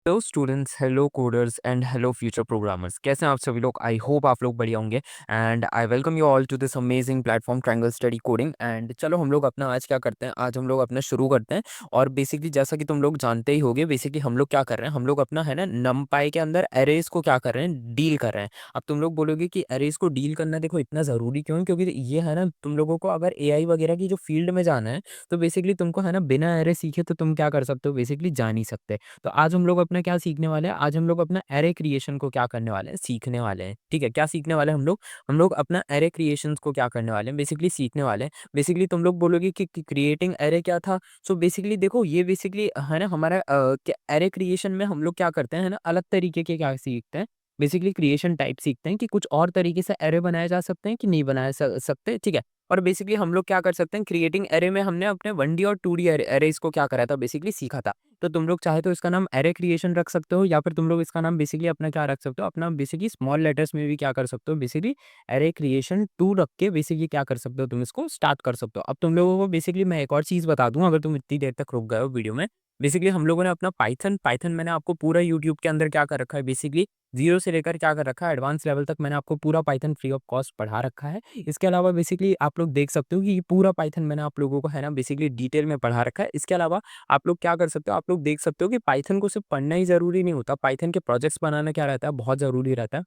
Hello students, hello coders and hello future programmers. कैसे हैं आप सभी लोग? आई होप आप लोग बढ़िया होंगे and I welcome you all to this amazing platform triangle study coding. And चलो हम लोग अपना आज क्या करते हैं, आज हम लोग अपना शुरू करते हैं। और बेसिकली जैसा कि तुम लोग जानते ही होगे, बेसिकली हम लोग क्या कर रहे हैं, हम लोग अपना है ना नमपाई के अंदर एरेज को क्या कर रहे हैं, डील कर रहे हैं। अब तुम लोग बोलोगे कि एरेज को डील करना देखो इतना ज़रूरी क्यों है? क्योंकि ये है ना, तुम लोगों को अगर एआई वगैरह की जो फील्ड में जाना है तो बेसिकली तुमको है ना बिना एरे सीखे तो तुम क्या कर सकते हो, बेसिकली जा नहीं सकते। तो आज हम लोग अपना क्या सीखने वाले हैं, आज हम लोग अपना एरे क्रिएशन को क्या करने वाले हैं, सीखने वाले हैं। ठीक है, क्या सीखने वाले हैं हम लोग अपना एरे क्रिएशंस को क्या करने वाले हैं, बेसिकली सीखने वाले हैं। बेसिकली तुम लोग बोलोगे कि क्रिएटिंग एरे क्या था। सो बेसिकली देखो, ये बेसिकली है ना हमारा एरे क्रिएशन में हम लोग क्या करते हैं, है ना, अलग तरीके के क्या सीखते हैं, बेसिकली क्रिएशन टाइप सीखते हैं कि कुछ और तरीके से एरे बनाए जा सकते हैं कि नहीं बनाए सकते। ठीक है, और बेसिकली हम लोग क्या कर सकते हैं, क्रिएटिंग एरे में हमने अपने 1D और 2D एरेज को क्या करा था, बेसिकली सीखा था। तो तुम लोग चाहे तो इसका नाम एरे क्रिएशन रख सकते हो, या फिर तुम लोग इसका नाम बेसिकली अपना क्या रख सकते हो, अपना बेसिकली स्मॉल लेटर्स में भी क्या कर सकते हो, बेसिकली एरे क्रिएशन 2 रख के बेसिकली क्या कर सकते हो, तुम इसको स्टार्ट कर सकते हो। अब तुम लोगों को बेसिकली मैं एक और चीज़ बता दूँ, अगर तुम इतनी देर तक रुक गए हो वीडियो में। बेसिकली हम लोगों ने अपना पाइथन पाइथन मैंने आपको पूरा यूट्यूब के अंदर क्या कर रखा है, बेसिकली 0 से लेकर क्या कर रखा है, एडवांस लेवल तक मैंने आपको पूरा पाइथन फ्री ऑफ कॉस्ट पढ़ा रखा है। इसके अलावा बेसिकली आप लोग देख सकते हो कि ये पूरा पाइथन मैंने आप लोगों को है ना बेसिकली डिटेल में पढ़ा रखा है। इसके अलावा आप लोग क्या कर सकते हो, आप लोग देख सकते हो कि पाइथन को सिर्फ पढ़ना ही ज़रूरी नहीं होता, पाइथन के प्रोजेक्ट्स बनाना क्या रहता है, बहुत ज़रूरी रहता है।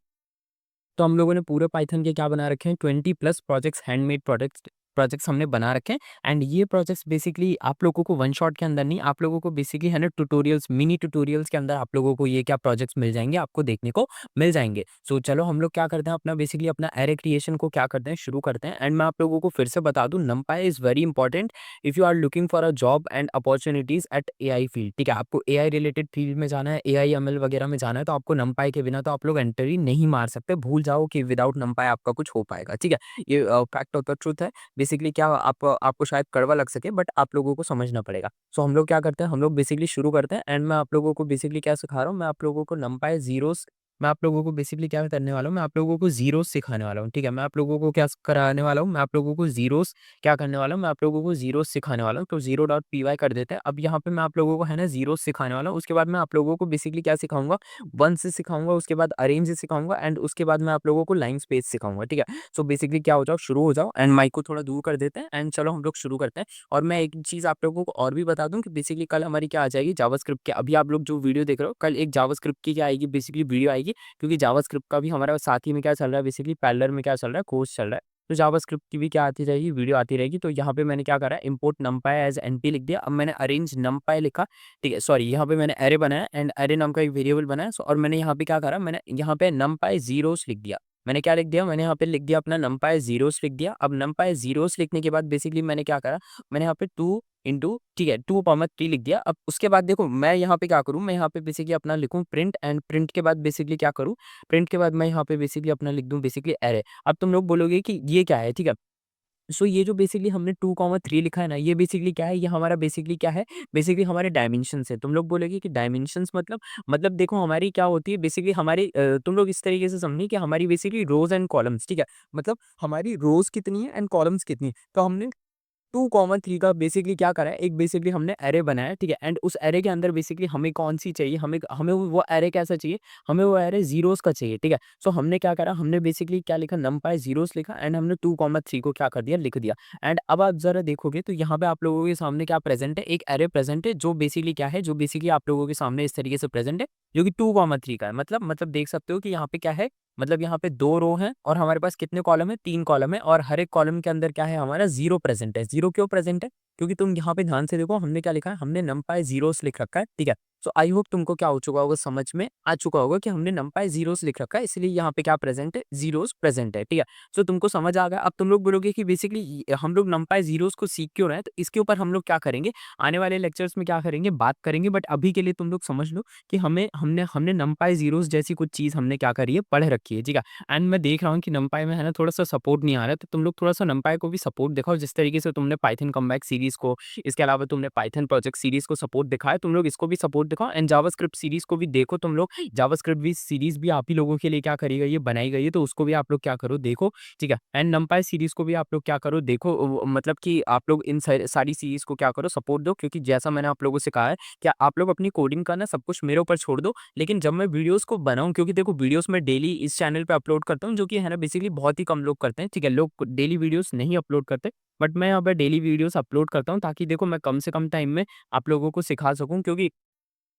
तो हम लोगों ने पूरे पाइथन के क्या बना रखे हैं, 20 plus projects, handmade projects projects हमने बना रखे हैं। एंड ये प्रोजेक्ट्स बेसिकली आप लोगों को वन शॉट के अंदर नहीं, आप लोगों को बेसिकली है ना ट्यूटोरियल्स, मिनी ट्यूटोरियल्स के अंदर आप लोगों को ये क्या प्रोजेक्ट्स मिल जाएंगे, आपको देखने को मिल जाएंगे। सो चलो हम लोग क्या करते हैं, अपना बेसिकली अपना एरे क्रिएशन को क्या करते हैं, शुरू करते हैं। एंड मैं आप लोगों को फिर से बता दूं, NumPy is very important if you are looking for a job and opportunities at AI field. ठीक है, आपको एआई रिलेटेड फील्ड में जाना है, एआई एमएल वगैरह में जाना है, तो आपको नमपाई के बिना तो आप लोग एंट्री नहीं मार सकते। भूल जाओ कि विदाउट नमपाई आपका कुछ हो पाएगा। ठीक है, ये फैक्ट ऑफ द ट्रूथ है। बेसिकली क्या आपको शायद कड़वा लग सके, बट आप लोगों को समझना पड़ेगा। सो हम लोग क्या करते हैं, हम लोग बेसिकली शुरू करते हैं। एंड मैं आप लोगों को बेसिकली क्या सिखा रहा हूँ, मैं आप लोगों को नमपाई जीरोस, मैं आप लोगों को बेसिकली क्या करने वाला हूँ, मैं आप लोगों को जीरोस सिखाने वाला हूँ। ठीक है, मैं आप लोगों को क्या कराने वाला हूँ, मैं आप लोगों को जीरोस क्या करने वाला हूँ, मैं आप लोगों को जीरोस सिखाने वाला हूँ। तो जीरो डॉट पी वाई कर देते हैं। अब यहाँ पे मैं आप लोगों को है ना जीरोस सिखाने वाला हूँ। उसके बाद मैं आप लोगों को बेसिकली क्या सिखाऊंगा, वन से सिखाऊंगा, उसके बाद अरेंज से सिखाऊंगा, एंड उसके बाद मैं आप लोगों को लाइन स्पेस सिखाऊंगा। ठीक है, सो बेसिकली क्या हो जाओ, शुरू हो जाओ। एंड माइक को थोड़ा दूर कर देते हैं एंड चलो हम लोग शुरू करते हैं। और मैं एक चीज़ आप लोगों को और भी बता दूं कि बेसिकली कल हमारी क्या आ जाएगी, जावास्क्रिप्ट के, अभी आप लोग जो वीडियो देख रहे हो, कल एक जावास्क्रिप्ट की क्या आएगी, बेसिकली वीडियो आएगी। क्योंकि जावास्क्रिप्ट का भी हमारा साथ ही में क्या चल रहा है, बेसिकली पैरेलल में क्या चल रहा है, कोर्स चल रहा है। तो जावास्क्रिप्ट की भी क्या आती रहेगी, वीडियो आती रहेगी। तो यहाँ पे मैंने क्या करा, इंपोर्ट नमपाई एज एनपी लिख दिया। अब मैंने अरेंज नमपाई लिखा। ठीक है, सॉरी, यहाँ पे मैंने एरे बनाया एंड एरे नाम का एक वेरिएबल बनाया। और मैंने यहाँ पे क्या करा, मैंने यहाँ पे नमपाई जीरोस लिख दिया। मैंने क्या लिख दिया, मैंने यहाँ पे लिख दिया अपना नमपाई जीरोस लिख दिया। अब नमपाई जीरोस लिखने के बाद बेसिकली मैंने क्या करा, मैंने यहाँ पे 2 इंटू, ठीक है, 2 3 लिख दिया। अब उसके बाद देखो मैं यहाँ पे क्या करूँ, मैं यहाँ पे बेसिकली अपना लिखूँ प्रिंट, एंड प्रिंट के बाद बेसिकली क्या करूँ, प्रिंट के बाद मैं यहाँ पे बेसिकली अपना लिख दूँ बेसिकली एरे। अब तुम लोग बोलोगे कि ये क्या है, ठीक है। सो ये जो बेसिकली हमने 2 3 लिखा है ना, ये बेसिकली क्या है, ये हमारा बेसिकली क्या है, बेसिकली हमारे डायमेंशंस है। तुम लोग बोलोगे कि डायमेंशंस मतलब देखो हमारी क्या होती है, बेसिकली हमारी तुम लोग इस तरीके से समझिए कि हमारी बेसिकली रोज एंड कॉलम्स, ठीक है, मतलब हमारी रोज कितनी है एंड कॉलम्स कितनी है। तो हमने 2 3 का बेसिकली क्या करा है, एक बेसिकली हमने एरे बनाया है, ठीक है। एंड उस एरे के अंदर बेसिकली हमें कौन सी चाहिए, हमें हमें वो एरे कैसा चाहिए, हमें वो एरे जीरोस का चाहिए। ठीक है, सो हमने क्या करा, हमने बेसिकली क्या लिखा, नमपाई जीरोस लिखा एंड हमने 2 3 को क्या कर दिया, लिख दिया। एंड अब आप जरा देखोगे तो यहाँ पे आप लोगों के सामने क्या प्रेजेंट है, एक एरे प्रेजेंट है, जो बेसिकली क्या है, जो बेसिकली आप लोगों के सामने इस तरीके से प्रेजेंट है, जो कि 2 3 का है। मतलब देख सकते हो कि यहाँ पे क्या है, मतलब यहाँ पे 2 रो हैं और हमारे पास कितने कॉलम है, 3 कॉलम है। और हर एक कॉलम के अंदर क्या है, हमारा जीरो प्रेजेंट है। जीरो क्यों प्रेजेंट है, क्योंकि तुम यहाँ पे ध्यान से देखो, हमने क्या लिखा है, हमने नमपाई जीरोस लिख रखा है। ठीक है, सो आई होप तुमको क्या हो चुका होगा, समझ में आ चुका होगा कि हमने नमपाई जीरोस लिख रखा है, इसलिए यहाँ पे क्या प्रेजेंट है, जीरोस प्रेजेंट है। ठीक है, सो तुमको समझ आ गया। अब तुम लोग बोलोगे कि बेसिकली हम लोग नमपाई जीरोस को सीख क्यों रहे हैं, तो इसके ऊपर हम लोग क्या करेंगे, आने वाले लेक्चर्स में क्या करेंगे, बात करेंगे। बट अभी के लिए तुम लोग समझ लो कि हमें हमने हमने नमपाई जीरोस जैसी कुछ चीज़ हमने क्या करी है, पढ़ रखी है। ठीक है, एंड मैं देख रहा हूँ कि नमपाई में है ना थोड़ा-सा सपोर्ट नहीं आ रहा है, तो तुम लोग थोड़ा-सा नमपाई को भी सपोर्ट दिखाओ। जिस तरीके से तुमने पाइथन कमबैक सीरीज़ को, इसके अलावा तुमने पाइथन प्रोजेक्ट सीरीज़ को सपोर्ट दिखाया, तुम लोग इसको भी सपोर्ट दिखाओ एंड जावास्क्रिप्ट सीरीज़ को भी देखो तुम लोग। जावास्क्रिप्ट भी सीरीज़ भी आप ही लोगों के लिए क्या करी गई है, बनाई गई है, तो उसको भी आप लोग क्या करो देखो, ठीक है? एंड नंपाई सीरीज़ को भी आप लोग क्या करो देखो, मतलब कि आप लोग इन सारी सीरीज़ को क्या करो सपोर्ट दो, क्योंकि जैसा मैंने आप लोगों से कहा है कि आप लोग अपनी कोडिंग का ना सब कुछ मेरे ऊपर छोड़ दो। लेकिन जब मैं वीडियोज़ को बनाऊँ, क्योंकि देखो वीडियोज़ मैं डेली इस चैनल पे अपलोड करता हूँ, जो कि है ना बेसिकली बहुत ही कम लोग करते हैं, ठीक है? लोग डेली वीडियोज़ नहीं अपलोड करते, बट मैं यहाँ पे डेली वीडियोज़ अपलोड करता हूँ, ताकि देखो मैं कम से कम टाइम में आप लोगों को सिखा सकूँ। क्योंकि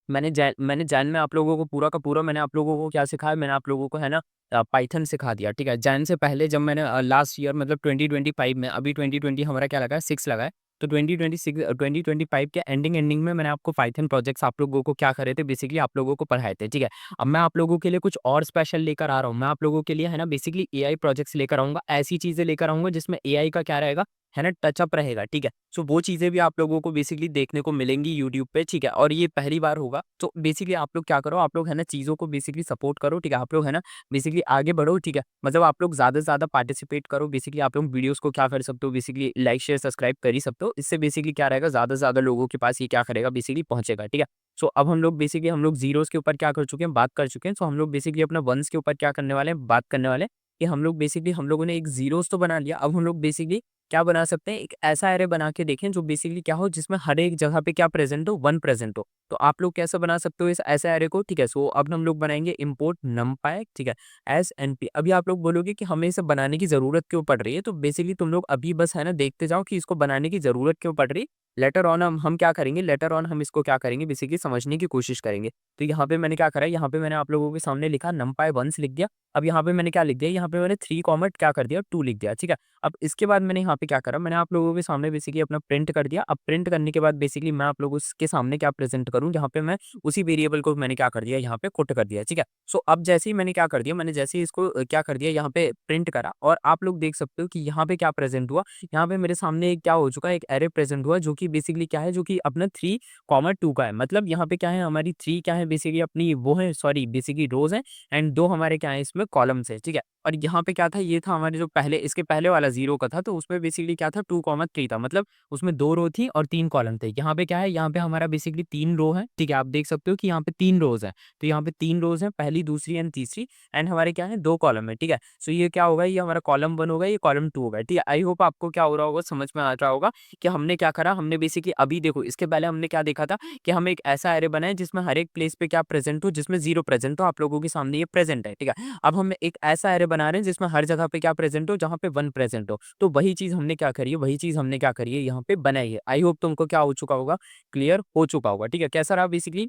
मैंने जैन में आप लोगों को पूरा का पूरा मैंने आप लोगों को क्या सिखाया, मैंने आप लोगों को है ना पाइथन सिखा दिया, ठीक है? जैन से पहले जब मैंने लास्ट ईयर मतलब 2025 में, अभी 2020 हमारा क्या लगा है 6 लगा है, तो 2025 के एंडिंग में मैंने आपको पाइथन प्रोजेक्ट्स आप लोगों को क्या करे थे बेसिकली आप लोगों को पढ़ाए थे, ठीक है? अब मैं आप लोगों के लिए कुछ और स्पेशल लेकर आ रहा हूँ। मैं आप लोगों के लिए है ना बेसिकली एआई प्रोजेक्ट्स लेकर आऊँगा, ऐसी चीज़ें लेकर आऊँगा जिसमें एआई का क्या रहेगा, है ना टचअप रहेगा, ठीक है? सो वो चीज़ें भी आप लोगों को बेसिकली देखने को मिलेंगी यूट्यूब पे, ठीक है? और ये पहली बार होगा, तो बेसिकली आप लोग क्या करो, आप लोग है ना चीज़ों को बेसिकली सपोर्ट करो, ठीक है? आप लोग है ना बेसिकली आगे बढ़ो, ठीक है? मतलब आप लोग ज़्यादा से ज़्यादा पार्टिसिपेट करो, बेसिकली आप लोग वीडियोज़ को क्या कर सकते हो, बेसिकली लाइक, शेयर, सब्सक्राइब कर ही सकते हो। इससे बेसिकली क्या रहेगा, ज़्यादा से ज़्यादा लोगों के पास ये क्या करेगा बेसिकली पहुँचेगा, ठीक है? सो अब हम लोग बेसिकली हम लोग ज़ीरोज़ के ऊपर क्या कर चुके हैं, बात कर चुके हैं। सो हम लोग बेसिकली अपना वन्स के ऊपर क्या करने वाले हैं, बात करने वाले हैं कि हम लोग बेसिकली हम लोगों ने एक ज़ीरोज़ तो बना लिया, अब हम लोग बेसिकली क्या बना सकते हैं, एक ऐसा एरे बना के देखें जो बेसिकली क्या हो, जिसमें हर एक जगह पे क्या प्रेज़ेंट हो, 1 प्रेज़ेंट हो। तो आप लोग कैसे बना सकते हो इस ऐसे एरे को, ठीक है? सो अब हम लोग बनाएँगे इम्पोर्ट नंपाई, ठीक है? S NP. अभी आप लोग बोलोगे कि हमें इसे बनाने की ज़रूरत क्यों पड़ रही है? तो बेसिकली तुम लोग अभी बस है ना देखते जाओ कि इसको बनाने की ज़रूरत क्यों पड़ रही है। लेटर ऑन हम क्या करेंगे, लेटर ऑन हम इसको क्या करेंगे बेसिकली समझने की कोशिश करेंगे। तो यहाँ पे मैंने क्या करा है, यहाँ पे मैंने आप लोगों के सामने लिखा नंपाई वन्स लिख दिया। अब यहाँ पे मैंने क्या लिख दिया, यहाँ पे मैंने 3 कॉमा क्या कर दिया 2 लिख दिया, ठीक है? अब इसके बाद मैंने यहाँ पे क्या करा, मैंने आप लोगों के सामने बेसिकली अपना प्रिंट कर दिया। अब प्रिंट करने के बाद बेसिकली मैं आप लोगों के सामने क्या प्रेज़ेंट करूँ, जहाँ पे मैं उसी वेरिएबल को मैंने क्या कर दिया, यहाँ पे पुट कर दिया, ठीक है? सो अब जैसे ही मैंने क्या कर दिया, मैंने जैसे ही इसको क्या कर दिया, यहाँ पे प्रिंट करा और आप लोग देख सकते हो कि यहाँ पे क्या प्रेज़ेंट हुआ। यहाँ पे मेरे सामने एक क्या हो चुका है, एक एरे प्रेज़ेंट हुआ जो कि बेसिकली क्या है, जो कि अपना 3 कॉमा 2 का है। मतलब यहाँ पे क्या है, हमारी 3 क्या है बेसिकली अपनी वो है, सॉरी बेसिकली रोज़ हैं एंड 2 हमारे क्या है इसमें कॉलम्स है, ठीक है? और यहाँ पे क्या था, ये था हमारे जो पहले इसके पहले वाला 0 का था, तो उसमें बेसिकली क्या था 2 कॉमा 3 था। मतलब उसमें 2 रो थी और 3 कॉलम थे। यहाँ पे क्या है, यहाँ पे हमारा बेसिकली 3 रो है, ठीक है? आप देख सकते हो कि यहाँ पे 3 रोज़ हैं। तो यहाँ पे 3 रोज़ हैं, पहली, दूसरी एंड तीसरी एंड हमारे क्या है 2 कॉलम है, ठीक है? सो ये क्या होगा, ये हमारा कॉलम 1 होगा, ये कॉलम 2 होगा, ठीक है? आई होप आपको क्या हो रहा होगा, समझ में आ रहा होगा कि हमने क्या करा, हमने बेसिकली अभी देखो इसके पहले हमने क्या देखा था कि हम एक ऐसा एरे बनाएँ जिसमें हर एक प्लेस पे क्या प्रेज़ेंट हो, जिसमें 0 प्रेज़ेंट हो। आप लोगों के सामने ये प्रेज़ेंट है, ठीक है? अब हम एक ऐसा एरे बना रहे हैं जिसमें हर जगह पे क्या प्रेज़ेंट हो, जहाँ पे 1 प्रेज़ेंट हो। तो वही चीज़ हमने क्या करी है, वही चीज़ हमने क्या करी है, यहाँ पे बनाई है। आई होप तुमको क्या हो चुका होगा, क्लियर हो चुका होगा, ठीक है? कैसा रहा बेसिकली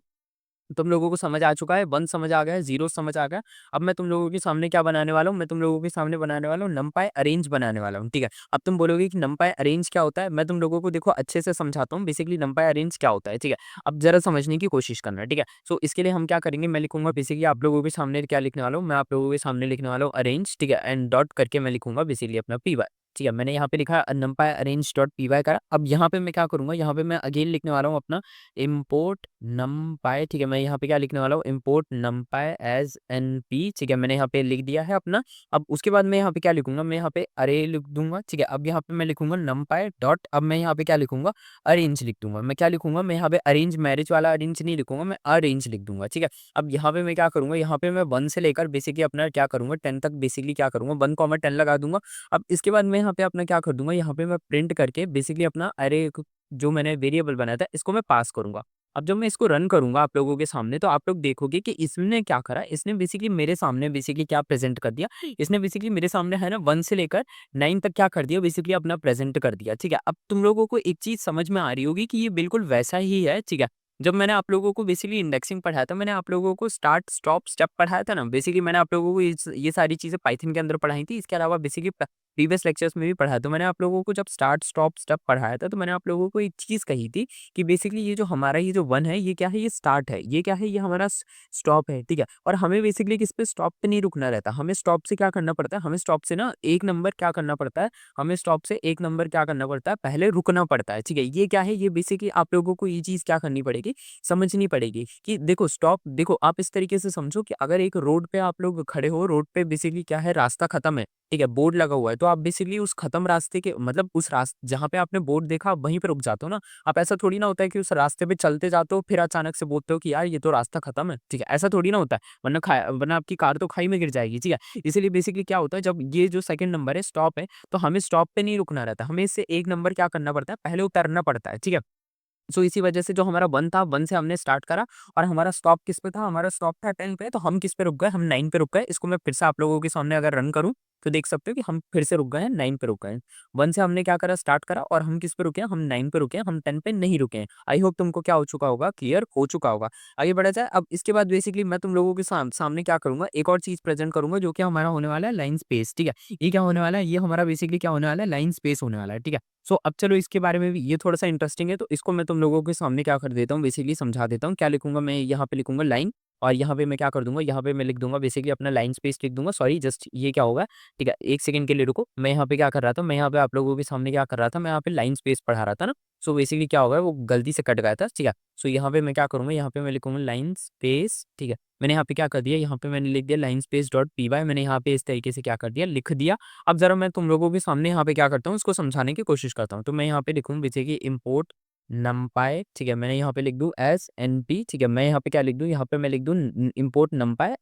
तुम लोगों को समझ आ चुका है, 1 समझ आ गया है, 0 समझ आ गया। अब मैं तुम लोगों के सामने क्या बनाने वाला हूँ, मैं तुम लोगों के सामने बनाने वाला हूँ नंपाई अरेंज बनाने वाला हूँ, ठीक है? अब तुम बोलोगे कि नंपाई अरेंज क्या होता है? मैं तुम लोगों को देखो अच्छे से समझाता हूँ बेसिकली नंपाई अरेंज क्या होता है, ठीक है? अब ज़रा समझने की कोशिश करना, ठीक है? सो इसके लिए हम क्या करेंगे, मैं लिखूँगा बेसिकली आप लोगों के सामने क्या लिखने वाला हूँ, मैं आप लोगों के सामने लिखने वाला हूँ अरेंज, ठीक है? एंड डॉट करके मैं लिखूँगा बेसिकली अपना पी-वाई, ठीक है? मैंने यहाँ पे लिखा नंपाई अरेंज डॉट पी-वाई करा। अब यहाँ पे मैं क्या करूँगा, यहाँ पे मैं अगेन लिखने वाला हूँ अपना इम्पोर्ट नमपाई, ठीक है? मैं यहाँ पे क्या लिखने वाला हूँ, इम्पोर्ट नमपाई एज़ एनपी, ठीक है? मैंने यहाँ पे लिख दिया है अपना। अब उसके बाद मैं यहाँ पे क्या लिखूँगा, मैं यहाँ पे अरे लिख दूँगा, ठीक है? अब यहाँ पे मैं लिखूँगा नमपाई डॉट, अब मैं यहाँ पे क्या लिखूँगा, अरेंज लिख दूँगा। मैं क्या लिखूँगा, मैं यहाँ पे अरेंज मैरिज वाला अरेंज नहीं लिखूँगा, मैं अरेंज लिख दूँगा, ठीक है? अब यहाँ पे मैं क्या करूँगा, यहाँ पे मैं 1 से लेकर बेसिकली अपना क्या करूँगा 10 तक बेसिकली क्या करूँगा 1 कॉमा 10 लगा दूँगा। अब इसके बाद मैं यहाँ पे अपना क्या कर दूँगा, यहाँ पे मैं प्रिंट करके बेसिकली अपना अरे क जो मैंने वेरिएबल बनाया था, इसको मैं पास करूँगा। अब जब मैं इसको रन करूँगा आप लोगों के सामने, तो आप लोग देखोगे कि इसने क्या करा, इसने बेसिकली मेरे सामने बेसिकली क्या प्रेज़ेंट कर दिया, इसने बेसिकली मेरे सामने है ना 1 से लेकर 9 तक क्या कर दिया बेसिकली अपना प्रेज़ेंट कर दिया, ठीक है? अब तुम लोगों को एक चीज़ समझ में आ रही होगी कि ये बिल्कुल वैसा ही है, ठीक है? जब मैंने आप लोगों को बेसिकली इंडेक्सिंग पढ़ाया था, मैंने आप लोगों को स्टार्ट, स्टॉप, स्टेप पढ़ाया था ना, बेसिकली मैंने आप लोगों को ये सारी चीज़ें पाइथन के अंदर पढ़ाई थी। इसके अलावा बेसिकली प्रीवियस लेक्चर्स में भी पढ़ाया। तो मैंने आप लोगों को जब स्टार्ट, स्टॉप, स्टेप पढ़ाया था, तो मैंने आप लोगों को एक चीज़ कही थी कि बेसिकली ये जो हमारा ये जो 1 है, ये क्या है, ये स्टार्ट है, ये क्या है, ये हमारा स्टॉप है, ठीक है? और हमें बेसिकली किस पे, स्टॉप पे नहीं रुकना रहता, हमें स्टॉप से क्या करना पड़ता है, हमें स्टॉप से ना 1 नंबर क्या करना पड़ता है, हमें स्टॉप से 1 नंबर क्या करना पड़ता है, पहले रुकना पड़ता है, ठीक है? ये क्या है, ये बेसिकली आप लोगों को ये चीज़ क्या करनी पड़ेगी, पड़ेगी, समझनी पड़ेगी कि देखो स्टॉप देखो आप इस तरीके से समझो कि अगर एक रोड पे आप लोग खड़े हो, रोड पे बेसिकली क्या है रास्ता खत्म है, ठीक है? बोर्ड लगा हुआ है, तो आप बेसिकली उस खत्म रास्ते के मतलब उस जहाँ पे आपने बोर्ड देखा आप वहीं पे रुक जाते हो ना। आप ऐसा थोड़ी ना होता है कि उस रास्ते पे चलते जाते हो फिर अचानक से बोलते हो कि यार ये तो रास्ता खत्म है, ठीक है? ऐसा थोड़ी ना होता है, वरना आपकी कार तो खाई में गिर जाएगी, ठीक है? इसीलिए बेसिकली क्या होता है जब ये जो सेकंड नंबर है स्टॉप है, तो हमें स्टॉप पे नहीं रुकना रहता, हमें इससे एक नंबर क्या करना पड़ता है, पहले उतरना पड़ता है, ठीक है? सो इसी वजह से जो हमारा 1 था 1 से हमने स्टार्ट करा और हमारा स्टॉप किस पे था? हमारा स्टॉप था 10 पे, तो हम किस पे रुक गए? हम 9 पे रुक गए। इसको मैं फिर से आप लोगों के सामने अगर रन करूँ, तो देख सकते हो कि हम फिर से रुक गए हैं, 9 पे रुक गए हैं। 1 से हमने क्या करा? स्टार्ट करा और हम किस पे रुके हैं? हम 9 पे रुके हैं, हम 10 पे नहीं रुके हैं। आई होप तुमको क्या हो चुका होगा? क्लियर हो चुका होगा। आगे बढ़ा जाए, अब इसके बाद बेसिकली मैं तुम लोगों के सामने क्या करूँगा? एक और चीज़ प्रेज़ेंट करूँगा जो कि हमारा होने वाला है लाइन स्पेस, ठीक है? ये क्या होने वाला है? ये हमारा बेसिकली क्या होने वाला है? लाइन स्पेस होने वाला है, ठीक है? सो अब चलो इसके बारे में भी ये थोड़ा-सा इंटरेस्टिंग है, तो इसको मैं तुम लोगों के सामने क्या कर देता हूँ बेसिकली समझा देता हूँ। क्या लिखूँगा मैं यहाँ पे लिखूँगा लाइन और यहाँ पे मैं क्या कर दूँगा, यहाँ पे मैं लिख दूँगा बेसिकली अपना लाइन स्पेस लिख दूँगा। सॉरी जस्ट ये क्या होगा, ठीक है? 1 सेकंड के लिए रुको। मैं यहाँ पे क्या कर रहा था, मैं यहाँ पे आप लोगों के सामने क्या कर रहा था, मैं यहाँ पे लाइन स्पेस पढ़ा रहा था ना। सो बेसिकली क्या होगा वो गलती से कट गया था, ठीक है? सो यहाँ पे मैं क्या करूँगा, यहाँ पे मैं लिखूँगा लाइन स्पेस, ठीक है? मैंने यहाँ पे क्या कर दिया, यहाँ पे मैंने लिख दिया line space dot P Y मैंने यहाँ पे इस तरीके से क्या कर दिया, लिख दिया। अब ज़रा मैं तुम लोगों के सामने यहाँ पे क्या करता हूँ, इसको समझाने की कोशिश करता हूँ। तो मैं यहाँ पे लिखूँ बेसिकली इम्पोर्ट नमपाई, ठीक है? मैंने यहाँ पे लिख दूँ एस एन पी, ठीक है? मैं यहाँ पे क्या लिख दूँ, यहाँ पे मैं लिख दूँ import NumPy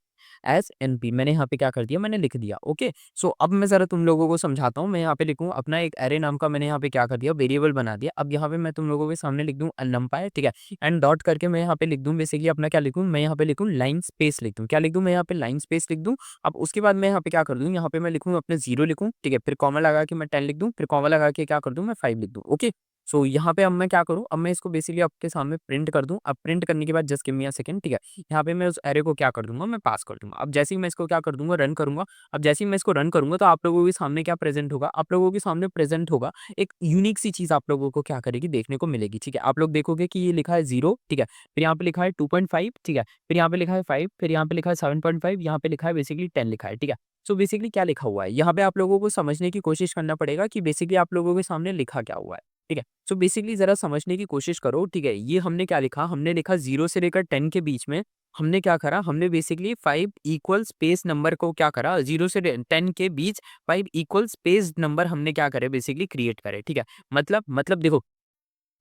as N P मैंने यहाँ पे क्या कर दिया, मैंने लिख दिया। ओके, सो अब मैं ज़रा तुम लोगों को समझाता हूँ। मैं यहाँ पे लिखूँ अपना एक एरे नाम का मैंने यहाँ पे क्या कर दिया, वेरिएबल बना दिया। अब यहाँ पे मैं तुम लोगों के सामने लिख दूँ नमपाई, ठीक है? एंड डॉट करके मैं यहाँ पे लिख दूँ बेसिकली अपना क्या लिखूँ, मैं यहाँ पे लिखूँ लाइन स्पेस लिख दूँ। क्या लिख दूँ मैं यहाँ पे लाइन स्पेस लिख दूँ। अब उसके बाद मैं यहाँ पे क्या कर दूँ, यहाँ पे मैं लिखूँ अपने 0 लिखूँ, ठीक है? फिर कॉमा लगा के मैं 10 लिख दूँ, फिर कॉमा लगा के क्या कर दूँ, मैं 5 लिख दूँ। ओके, सो यहाँ पे अब मैं क्या करूँ, अब मैं इसको बेसिकली आपके सामने प्रिंट कर दूँ। अब प्रिंट करने के बाद just give me a second, ठीक है? यहाँ पे मैं उस एरे को क्या कर दूँगा, मैं पास कर दूँगा। अब जैसे ही मैं इसको क्या कर दूँगा, रन करूँगा। अब जैसे ही मैं इसको रन करूँगा तो आप लोगों के सामने क्या प्रेज़ेंट होगा, आप लोगों के सामने प्रेज़ेंट होगा एक यूनिक सी चीज़ आप लोगों को क्या करेगी, देखने को मिलेगी, ठीक है? आप लोग देखोगे कि ये लिखा है 0, ठीक है? फिर यहाँ पे लिखा है 2.5, ठीक है? फिर यहाँ पे लिखा है 5, फिर यहाँ पे लिखा है 7.5, यहाँ पे लिखा है बेसिकली 10 लिखा है, ठीक है? सो बेसिकली क्या लिखा हुआ है, यहाँ पे आप लोगों को समझने की कोशिश करना पड़ेगा कि बेसिकली आप लोगों के सामने लिखा क्या हुआ है, ठीक है? सो बेसिकली ज़रा समझने की कोशिश करो, ठीक है? ये हमने क्या लिखा, हमने लिखा 0 से लेकर 10 के बीच में हमने क्या करा, हमने बेसिकली 5 इक्वल स्पेस नंबर को क्या करा, 0 से 10 के बीच 5 इक्वल स्पेस नंबर हमने क्या करे बेसिकली क्रिएट करे, ठीक है? मतलब देखो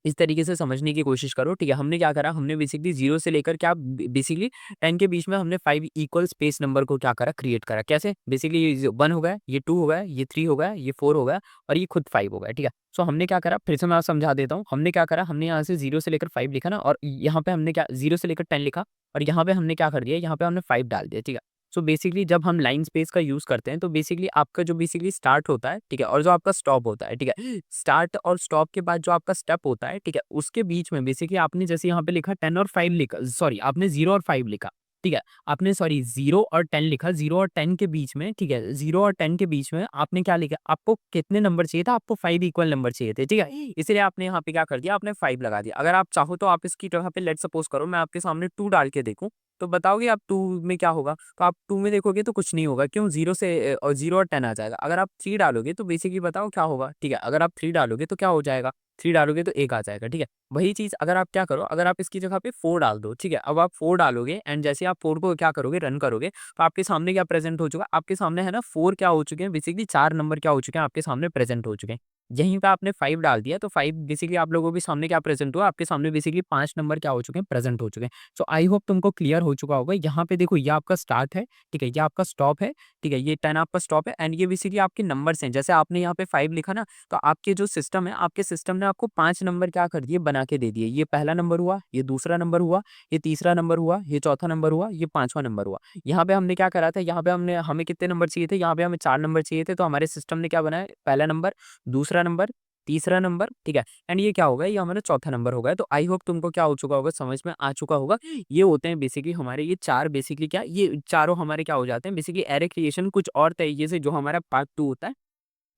इस तरीके से समझने की कोशिश करो, ठीक है? हमने क्या करा, हमने बेसिकली 0 से लेकर क्या बेसिकली 10 के बीच में हमने 5 इक्वल स्पेस नंबर को क्या करा, क्रिएट करा। कैसे? बेसिकली ये 1 हो गया, ये 2 हो गया, ये 3 हो गया, ये 4 हो गया और ये खुद 5 हो गया, ठीक है? सो हमने क्या करा, फिर से मैं समझा देता हूँ। हमने क्या करा, हमने यहाँ से 0 से लेकर 5 लिखा ना और यहाँ पे हमने क्या 0 से लेकर 10 लिखा और यहाँ पे हमने क्या कर दिया, यहाँ पे हमने 5 डाल दिया, ठीक है? सो बेसिकली जब हम लाइन स्पेस का यूज़ करते हैं, तो बेसिकली आपका जो बेसिकली स्टार्ट होता है, ठीक है? और जो आपका स्टॉप होता है, ठीक है? स्टार्ट और स्टॉप के बाद जो आपका स्टेप होता है, ठीक है? उसके बीच में बेसिकली आपने जैसे यहाँ पे लिखा 10 और 5 लिखा सॉरी आपने 0 और 5 लिखा, ठीक है? आपने सॉरी 0 और 10 लिखा, 0 और 10 के बीच में, ठीक है? 0 और 10 के बीच में आपने क्या लिखा? आपको कितने नंबर चाहिए था? आपको 5 इक्वल नंबर चाहिए थे, ठीक है? इसलिए आपने यहाँ पे क्या कर दिया? आपने 5 लगा दिया। अगर आप चाहो तो आप इसकी जगह पे लेट्स सपोज़ करो मैं आपके सामने 2 डाल के देखूँ, तो बताओगे आप 2 में क्या होगा? तो आप 2 में देखोगे तो कुछ नहीं होगा। क्यों? 0 से 0 और 10 आ जाएगा। अगर आप 3 डालोगे तो बेसिकली बताओ क्या होगा? ठीक है, अगर आप 3 डालोगे तो क्या हो जाएगा? 3 डालोगे तो 1 आ जाएगा, ठीक है? वही चीज़ अगर आप क्या करो, अगर आप इसकी जगह पे 4 डाल दो, ठीक है? अब आप 4 डालोगे एंड जैसे आप 4 को क्या करोगे, रन करोगे, तो आपके सामने क्या प्रेज़ेंट हो चुका? आपके सामने है ना 4 क्या हो चुके हैं, बेसिकली 4 नंबर क्या हो चुके हैं, आपके सामने प्रेज़ेंट हो चुके हैं। यहीं पे आपने 5 डाल दिया, तो 5 बेसिकली आप लोगों के सामने क्या प्रेज़ेंट हुआ? आपके सामने बेसिकली 5 नंबर क्या हो चुके हैं, प्रेज़ेंट हो चुके हैं। सो आई होप तुमको क्लियर हो चुका होगा। यहाँ पे देखो ये आपका स्टार्ट है, ठीक है? ये आपका स्टॉप है, ठीक है? ये 10 आपका स्टॉप है एंड ये बेसिकली आपके नंबर्स हैं। जैसे आपने यहाँ पे 5 लिखा ना, तो आपके जो सिस्टम है, आपके सिस्टम ने आपको 5 नंबर क्या कर दिए, बना के दे दिए। ये पहला नंबर हुआ, ये दूसरा नंबर हुआ, ये तीसरा नंबर हुआ, ये चौथा नंबर हुआ, ये 5वां नंबर हुआ। यहाँ पे हमने क्या करा था, यहाँ पे हमें कितने नंबर चाहिए थे? यहाँ पे हमें 4 नंबर चाहिए थे, तो हमारे सिस्टम ने क्या बनाया, पहला नंबर, दूसरा नंबर, तीसरा नंबर, ठीक है? एंड ये क्या होगा, ये हमारा चौथा नंबर होगा। तो आई होप तुमको क्या हो चुका होगा, समझ में आ चुका होगा। ये होते हैं बेसिकली हमारे ये 4 बेसिकली क्या ये चारों हमारे क्या हो जाते हैं बेसिकली एरे क्रिएशन कुछ और तरीके से जो हमारा पार्ट 2 होता है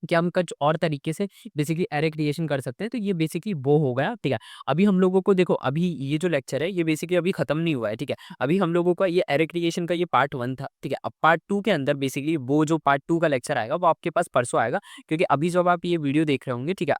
कि हम कुछ और तरीके से बेसिकली एरे क्रिएशन कर सकते हैं, तो ये बेसिकली वो हो गया, ठीक है। अभी हम लोगों को देखो, अभी ये जो लेक्चर है ये बेसिकली अभी खत्म नहीं हुआ है, ठीक है। अभी हम लोगों का ये एरे क्रिएशन का ये पार्ट 1 था, ठीक है। अब पार्ट 2 के अंदर बेसिकली वो जो पार्ट 2 का लेक्चर आएगा वो आपके पास परसों आएगा, क्योंकि अभी जब आप ये वीडियो देख रहे होंगे, ठीक है,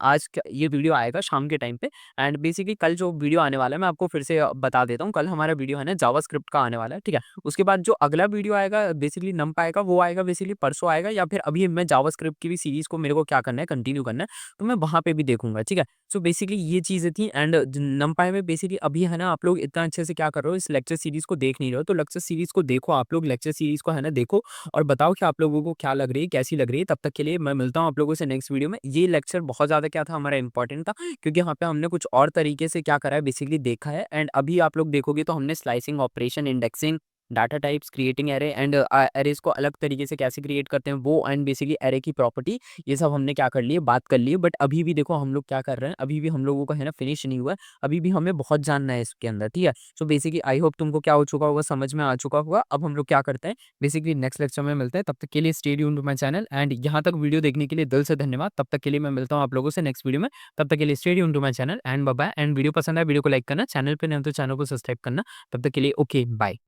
ये वीडियो आएगा शाम के टाइम पे। एंड बेसिकली कल जो वीडियो आने वाला है मैं आपको फिर से बता देता हूँ। कल हमारा वीडियो है ना जावास्क्रिप्ट का आने वाला है, ठीक है। उसके बाद जो अगला वीडियो आएगा बेसिकली नमपाई का, वो आएगा बेसिकली परसों आएगा, या फिर अभी मैं जावास्क्रिप्ट की भी सीरीज़ को मेरे को क्या करना है, कंटिन्यू करना है, तो मैं वहाँ पे भी देखूँगा, ठीक है। सो बेसिकली ये चीज़ें थी। एंड नमपाई में बेसिकली अभी है ना आप लोग इतना अच्छे से क्या कर रहे हो, इस लेक्चर सीरीज़ को देख नहीं रहे हो, तो लेक्चर सीरीज़ को देखो, आप लोग लेक्चर सीरीज़ को है ना देखो, और बताओ कि आप लोगों को क्या लग रही है, कैसी लग रही है। तब तक के लिए मैं मिलता हूँ आप लोगों से नेक्स्ट वीडियो में। ये लेक्चर बहुत ज़्यादा क्या था, हमारा इंपॉर्टेंट था, क्योंकि यहाँ पे हमने कुछ और तरीके से क्या करा है बेसिकली देखा है। एंड अभी आप लोग देखोगे तो हमने slicing operation, indexing, data types, creating array, and arrays को अलग तरीके से कैसे क्रिएट करते हैं वो, एंड बेसिकली एरे की प्रॉपर्टी, ये सब हमने क्या कर लिए, बात कर लिए। बट अभी भी देखो हम लोग क्या कर रहे हैं, अभी भी हम लोगों का है ना फिनिश नहीं हुआ है, अभी भी हमें बहुत जानना है इसके अंदर, ठीक है। सो बेसिकली आई होप तुमको क्या हो चुका होगा, समझ में आ चुका होगा। अब हम लोग क्या करते हैं, बेसिकली नेक्स्ट लेक्चर में मिलते हैं। तब तक के लिए stay tuned to my channel, and यहाँ तक वीडियो देखने के लिए दिल से धन्यवाद। तब तक के लिए मैं मिलता हूँ आप लोगों से नेक्स्ट वीडियो में। तब तक के लिए stay tuned to my channel, and bye bye. And video पसंद आए वीडियो को लाइक करना, चैनल पे नए हो तो चैनल को सब्सक्राइब करना। तब तक के लिए ओके बाय।